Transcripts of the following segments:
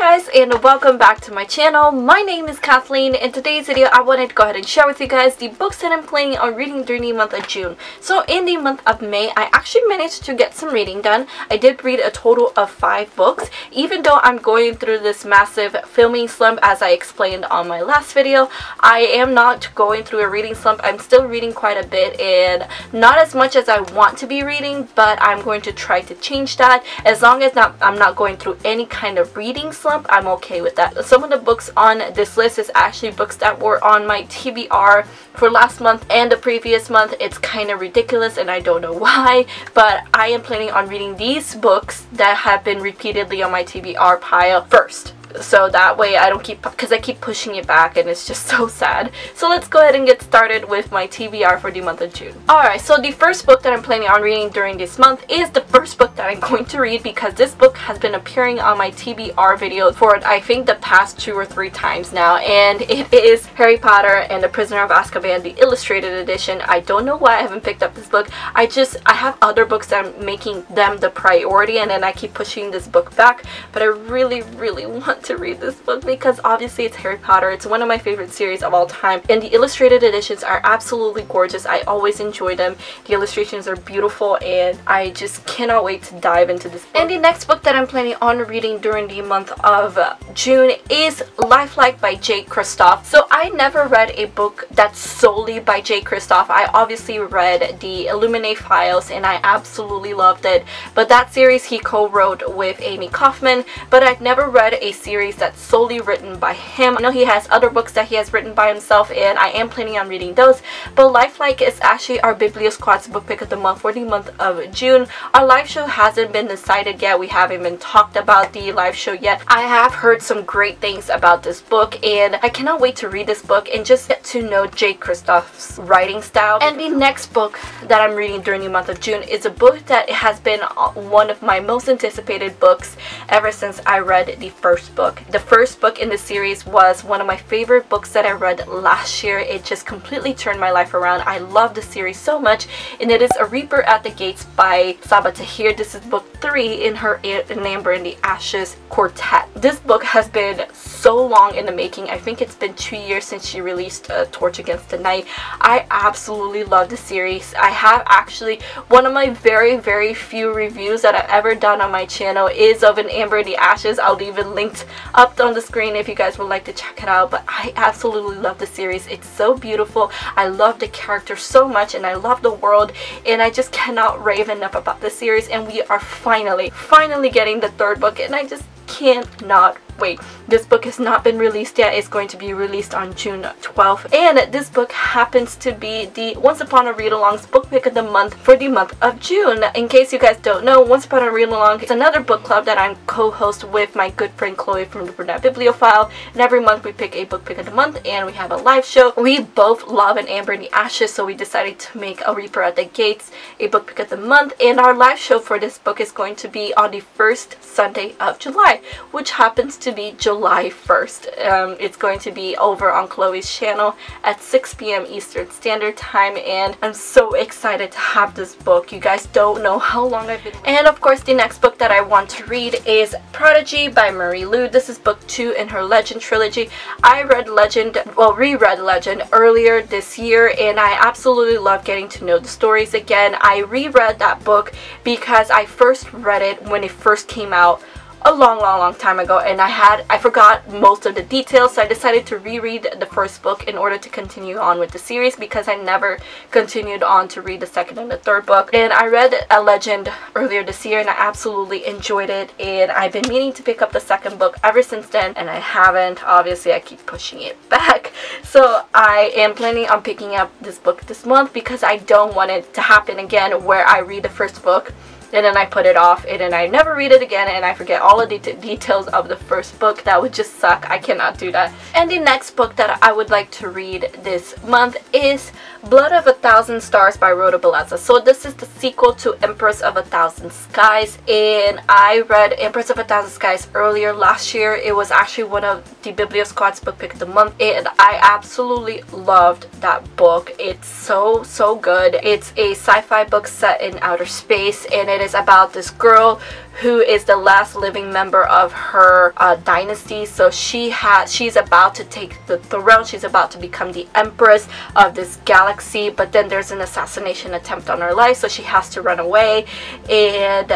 guys, and welcome back to my channel. My name is Kathleen. In today's video I wanted to go ahead and share with you guys the books that I'm planning on reading during the month of June. So in the month of May, I actually managed to get some reading done. I did read a total of 5 books. Even though I'm going through this massive filming slump, as I explained on my last video, I am not going through a reading slump. I'm still reading quite a bit, and not as much as I want to be reading, but I'm going to try to change that. As long as I'm not going through any kind of reading slump, I'm okay with that. Some of the books on this list is actually books that were on my TBR for last month and the previous month. It's kind of ridiculous and I don't know why, but I am planning on reading these books that have been repeatedly on my TBR pile first. So that way I don't keep, because I keep pushing it back and it's just so sad. So let's go ahead and get started with my TBR for the month of June. Alright, so the first book that I'm planning on reading during this month is the first book that I'm going to read, because this book has been appearing on my TBR video for I think the past 2 or 3 times now, and it is Harry Potter and the Prisoner of Azkaban, the illustrated edition. I don't know why I haven't picked up this book. I have other books that I'm making them the priority, and then I keep pushing this book back, but I really want to read this book because obviously it's Harry Potter. It's one of my favorite series of all time, and the illustrated editions are absolutely gorgeous. I always enjoy them. The illustrations are beautiful, and I just cannot wait to dive into this book. And the next book that I'm planning on reading during the month of June is Lifelike by Jay Kristoff. So I never read a book that's solely by Jay Kristoff. I obviously read the Illuminate Files and I absolutely loved it, but that series he co-wrote with Amy Kaufman, but I've never read a series that's solely written by him. I know he has other books that he has written by himself, and I am planning on reading those, but Lifelike is actually our BIBLIO Squad's book pick of the month for the month of June. Our live show hasn't been decided yet. We haven't been talked about the live show yet. I have heard some great things about this book, and I cannot wait to read this book and just get to know Jay Kristoff's writing style. And the next book that I'm reading during the month of June is a book that has been one of my most anticipated books ever since I read the first book. The first book in the series was one of my favorite books that I read last year. It just completely turned my life around. I love the series so much, and it is A Reaper at the Gates by Sabaa Tahir. This is book 3 in her An Amber in the Ashes quartet. This book has been so long in the making. I think it's been 2 years since she released Torch Against the Night. I absolutely love the series. I have actually, one of my very few reviews that I've ever done on my channel is of An Amber in the Ashes. I'll leave it linked up on the screen if you guys would like to check it out, but I absolutely love the series. It's so beautiful. I love the characters so much, and I love the world, and I just cannot rave enough about this series. And we are finally getting the 3rd book, and I just cannot wait. This book has not been released yet. It's going to be released on June 12th, and this book happens to be the Once Upon a Read-Along's book pick of the month for the month of June. In case you guys don't know, Once Upon a Read-Along is another book club that I'm co-host with my good friend Chloe from the Brunette Bibliophile, and every month we pick a book pick of the month and we have a live show. We both love An Amber in the Ashes, so we decided to make A Reaper at the Gates a book pick of the month, and our live show for this book is going to be on the 1st Sunday of July, which happens to be July 1st. It's going to be over on Chloe's channel at 6 p.m. Eastern Standard Time, and I'm so excited to have this book. You guys don't know how long I've been. And of course, the next book that I want to read is Prodigy by Marie Lu. This is book 2 in her Legend trilogy. I read Legend, well, reread Legend earlier this year, and I absolutely love getting to know the stories again. I reread that book because I first read it when it first came out a long time ago, and I forgot most of the details, so I decided to reread the first book in order to continue on with the series, because I never continued on to read the 2nd and the 3rd book. And I read A Legend earlier this year, and I absolutely enjoyed it, and I've been meaning to pick up the 2nd book ever since then, and I haven't. Obviously I keep pushing it back, so I am planning on picking up this book this month, because I don't want it to happen again where I read the first book and then I put it off, and then I never read it again, and I forget all of the details of the first book. That would just suck. I cannot do that. And the next book that I would like to read this month is Blood of a Thousand Stars by Rhoda Bellezza. So this is the sequel to Empress of a Thousand Skies, and I read Empress of a Thousand Skies earlier last year. It was actually one of the BIBLIO Squad's book pick of the month, and I absolutely loved that book. It's so good. It's a sci-fi book set in outer space, and it is about this girl who is the last living member of her dynasty. So she's about to take the throne. She's about to become the empress of this galaxy, but then there's an assassination attempt on her life, so she has to run away. And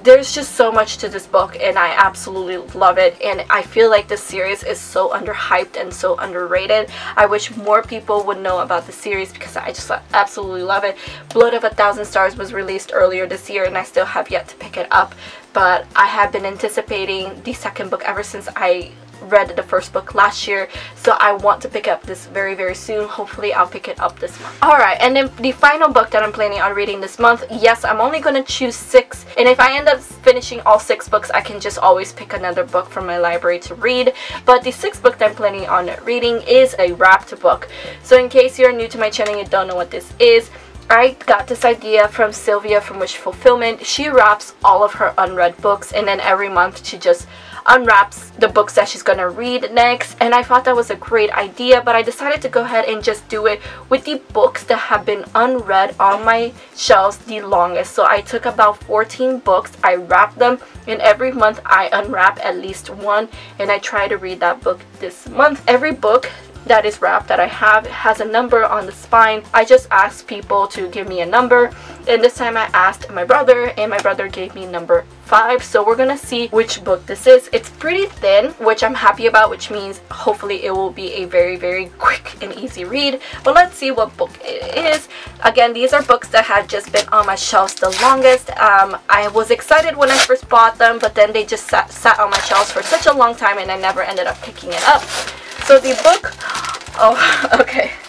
there's just so much to this book, and I absolutely love it. And I feel like this series is so underhyped and so underrated. I wish more people would know about the series because I just absolutely love it. Blood of 1,000 Stars was released earlier this year, and I still have yet to pick it up, but I have been anticipating the second book ever since I read the first book last year, so I want to pick up this very, very soon. Hopefully I'll pick it up this month. Alright, and then the final book that I'm planning on reading this month, yes, I'm only going to choose 6, and if I end up finishing all 6 books, I can just always pick another book from my library to read. But the 6th book that I'm planning on reading is a wrapped book. So in case you're new to my channel and you don't know what this is, I got this idea from Sylvia from Wish Fulfillment. She wraps all of her unread books, and then every month she just unwraps the books that she's gonna read next, and I thought that was a great idea, but I decided to go ahead and just do it with the books that have been unread on my shelves the longest. So I took about 14 books, I wrapped them, and every month I unwrap at least one, and I try to read that book this month. Every book that is wrapped that I have has a number on the spine. I just asked people to give me a number, and this time I asked my brother, and my brother gave me number 5. So we're gonna see which book this is. It's pretty thin, which I'm happy about, which means hopefully it will be a very, very quick and easy read. But let's see what book it is. Again, these are books that have just been on my shelves the longest. I was excited when I first bought them, but then they just sat on my shelves for such a long time, and I never ended up picking it up. So the book,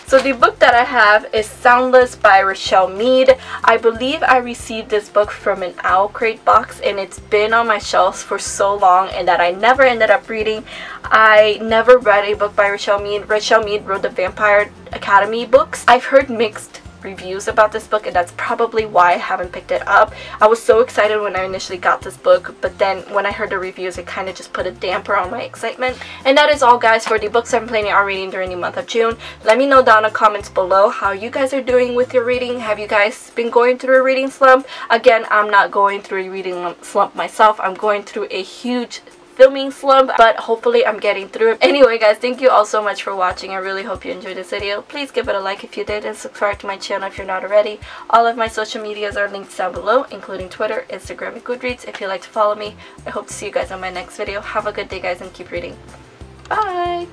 So the book that I have is Soundless by Rochelle Mead. I believe I received this book from an Owl Crate box, and it's been on my shelves for so long and that I never ended up reading. I never read a book by Rochelle Mead. Rochelle Mead wrote the Vampire Academy books. I've heard mixed reviews about this book, and that's probably why I haven't picked it up. I was so excited when I initially got this book, but then when I heard the reviews, it kind of just put a damper on my excitement. And that is all, guys, for the books I'm planning on reading during the month of June. Let me know down in the comments below how you guys are doing with your reading. Have you guys been going through a reading slump? Again, I'm not going through a reading slump myself. I'm going through a huge filming slump, but hopefully I'm getting through it. Anyway, guys, thank you all so much for watching. I really hope you enjoyed this video. Please give it a like if you did, and subscribe to my channel if you're not already. All of my social medias are linked down below, including Twitter, Instagram, and Goodreads if you'd like to follow me. I hope to see you guys on my next video. Have a good day, guys, and keep reading. Bye!